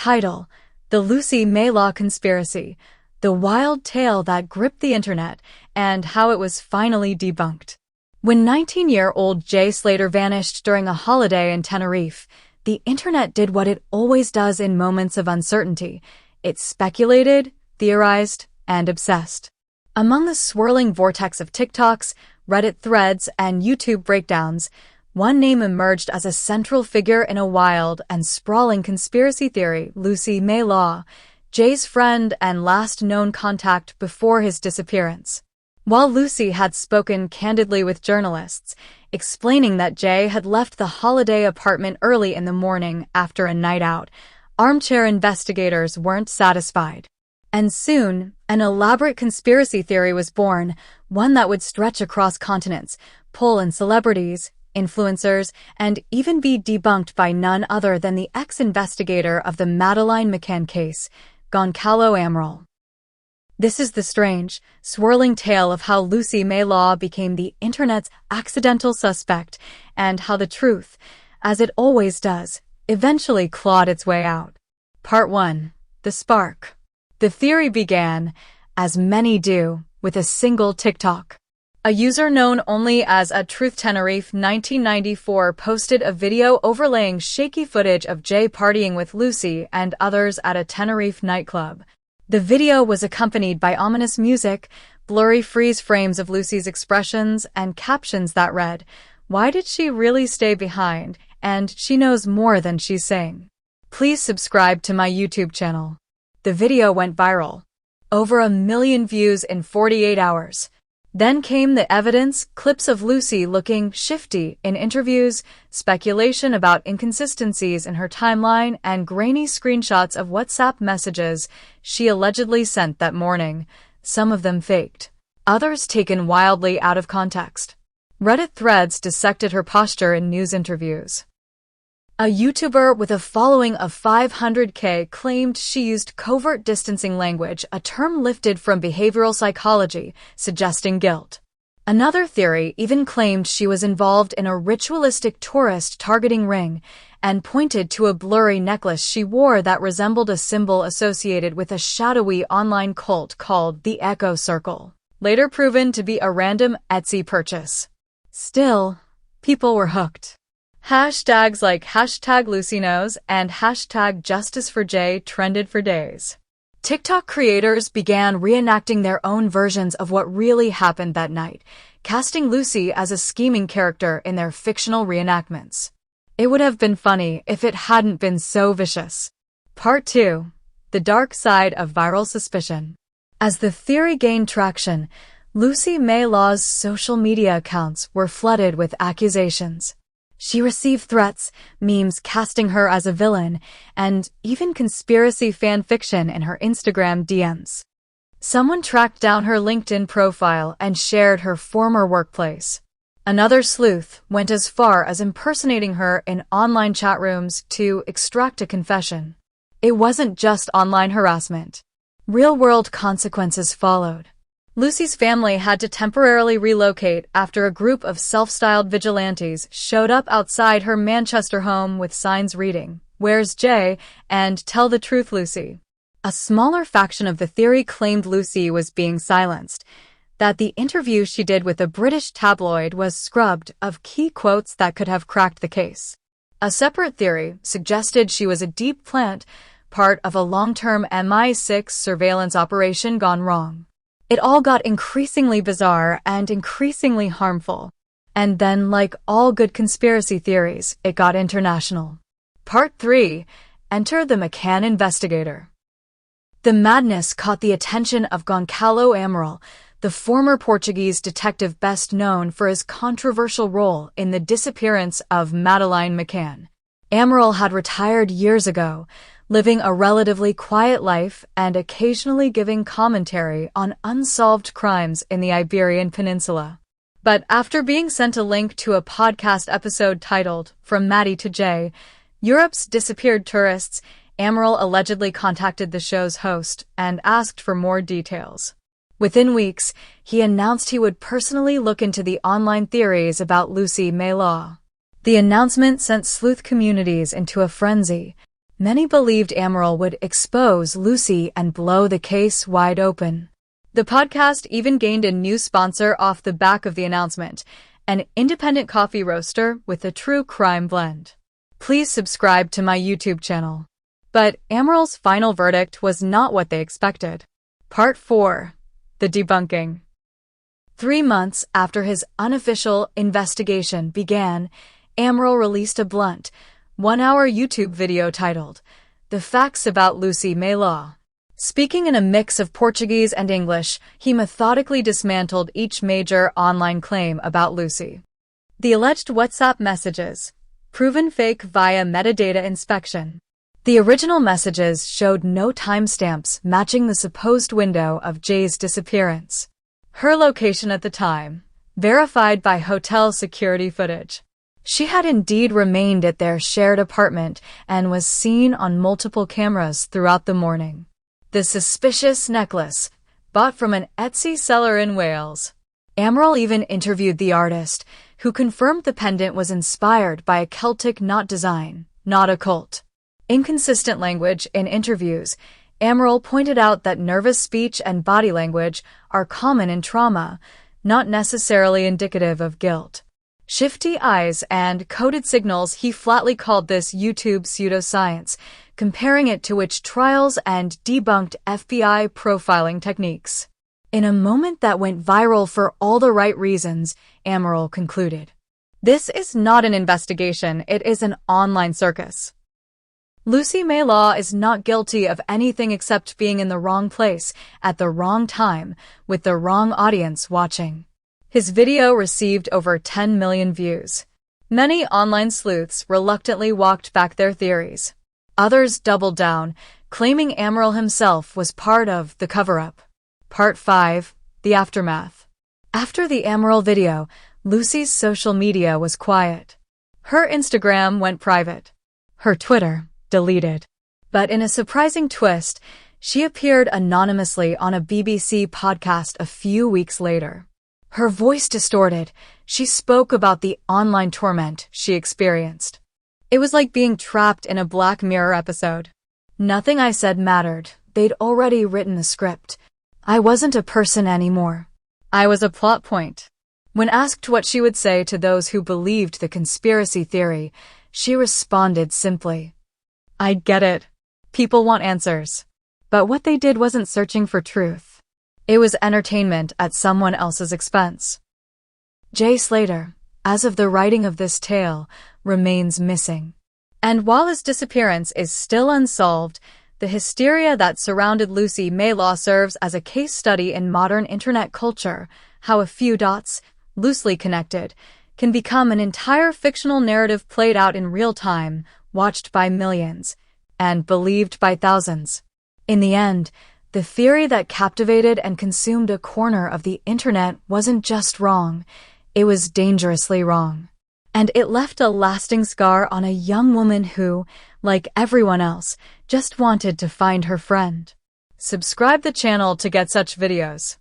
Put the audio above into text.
Title: The Lucy Mae Law Conspiracy, the wild tale that gripped the internet and how it was finally debunked. When 19-year-old Jay Slater vanished during a holiday in Tenerife, the internet did what it always does in moments of uncertainty. It speculated, theorized, and obsessed. Among the swirling vortex of TikToks, Reddit threads, and YouTube breakdowns, one name emerged as a central figure in a wild and sprawling conspiracy theory: Lucy Mae Law, Jay's friend and last known contact before his disappearance. While Lucy had spoken candidly with journalists, explaining that Jay had left the holiday apartment early in the morning after a night out, armchair investigators weren't satisfied. And soon, an elaborate conspiracy theory was born, one that would stretch across continents, pull in celebrities, influencers, and even be debunked by none other than the ex-investigator of the Madeleine McCann case, Goncalo Amaral. This is the strange, swirling tale of how Lucy Mae Law became the internet's accidental suspect, and how the truth, as it always does, eventually clawed its way out. Part 1. The Spark. The theory began, as many do, with a single TikTok. A user known only as @TruthTenerife1994 posted a video overlaying shaky footage of Jay partying with Lucy and others at a Tenerife nightclub. The video was accompanied by ominous music, blurry freeze frames of Lucy's expressions, and captions that read, "Why did she really stay behind? And she knows more than she's saying. Please subscribe to my YouTube channel." The video went viral. Over 1 million views in 48 hours. Then came the evidence, clips of Lucy looking shifty in interviews, speculation about inconsistencies in her timeline, and grainy screenshots of WhatsApp messages she allegedly sent that morning, some of them faked, others taken wildly out of context. Reddit threads dissected her posture in news interviews. A YouTuber with a following of 500K claimed she used covert distancing language, a term lifted from behavioral psychology, suggesting guilt. Another theory even claimed she was involved in a ritualistic tourist targeting ring and pointed to a blurry necklace she wore that resembled a symbol associated with a shadowy online cult called the Echo Circle, later proven to be a random Etsy purchase. Still, people were hooked. Hashtags like #LucyKnows and #JusticeForJay trended for days. TikTok creators began reenacting their own versions of what really happened that night, casting Lucy as a scheming character in their fictional reenactments. It would have been funny if it hadn't been so vicious. Part 2. The Dark Side of Viral Suspicion. As the theory gained traction, Lucy Mae Law's social media accounts were flooded with accusations. She received threats, memes casting her as a villain, and even conspiracy fan fiction in her Instagram DMs. Someone tracked down her LinkedIn profile and shared her former workplace. Another sleuth went as far as impersonating her in online chat rooms to extract a confession. It wasn't just online harassment. Real-world consequences followed. Lucy's family had to temporarily relocate after a group of self-styled vigilantes showed up outside her Manchester home with signs reading, "Where's Jay?" and "Tell the truth, Lucy." A smaller faction of the theory claimed Lucy was being silenced, that the interview she did with a British tabloid was scrubbed of key quotes that could have cracked the case. A separate theory suggested she was a deep plant, part of a long-term MI6 surveillance operation gone wrong. It all got increasingly bizarre and increasingly harmful. And then, like all good conspiracy theories, it got international. Part 3. Enter the McCann investigator. The madness caught the attention of Goncalo Amaral, the former Portuguese detective best known for his controversial role in the disappearance of Madeleine McCann. Amaral had retired years ago, living a relatively quiet life and occasionally giving commentary on unsolved crimes in the Iberian Peninsula. But after being sent a link to a podcast episode titled "From Maddie to Jay, Europe's Disappeared Tourists," Amaral allegedly contacted the show's host and asked for more details. Within weeks, he announced he would personally look into the online theories about Lucy Mae Law. The announcement sent sleuth communities into a frenzy. Many believed Amaral would expose Lucy and blow the case wide open. The podcast even gained a new sponsor off the back of the announcement, an independent coffee roaster with a true crime blend. Please subscribe to my YouTube channel. But Amaral's final verdict was not what they expected. Part 4. The Debunking. 3 months after his unofficial investigation began, Amaral released a blunt, 1-hour YouTube video titled, "The Facts About Lucy Mae Law." Speaking in a mix of Portuguese and English, he methodically dismantled each major online claim about Lucy. The alleged WhatsApp messages, proven fake via metadata inspection. The original messages showed no timestamps matching the supposed window of Jay's disappearance. Her location at the time, verified by hotel security footage. She had indeed remained at their shared apartment and was seen on multiple cameras throughout the morning. The suspicious necklace, bought from an Etsy seller in Wales. Amaral even interviewed the artist, who confirmed the pendant was inspired by a Celtic knot design, not a cult. Inconsistent language in interviews, Amaral pointed out that nervous speech and body language are common in trauma, not necessarily indicative of guilt. Shifty eyes and coded signals, he flatly called this YouTube pseudoscience, comparing it to witch trials and debunked FBI profiling techniques. In a moment that went viral for all the right reasons, Amaral concluded, "This is not an investigation, it is an online circus." Lucy Mae Law is not guilty of anything except being in the wrong place at the wrong time with the wrong audience watching. His video received over 10 million views. Many online sleuths reluctantly walked back their theories. Others doubled down, claiming Amaral himself was part of the cover-up. Part 5. The Aftermath. After the Amaral video, Lucy's social media was quiet. Her Instagram went private. Her Twitter deleted. But in a surprising twist, she appeared anonymously on a BBC podcast a few weeks later. Her voice distorted, she spoke about the online torment she experienced. It was like being trapped in a Black Mirror episode. Nothing I said mattered, they'd already written the script. I wasn't a person anymore. I was a plot point. When asked what she would say to those who believed the conspiracy theory, she responded simply, "I get it. People want answers." But what they did wasn't searching for truth. It was entertainment at someone else's expense. Jay Slater, as of the writing of this tale, remains missing. And while his disappearance is still unsolved, the hysteria that surrounded Lucy Mae Law serves as a case study in modern internet culture, how a few dots, loosely connected, can become an entire fictional narrative played out in real time, watched by millions, and believed by thousands. In the end, the theory that captivated and consumed a corner of the internet wasn't just wrong, it was dangerously wrong. And it left a lasting scar on a young woman who, like everyone else, just wanted to find her friend. Subscribe the channel to get such videos.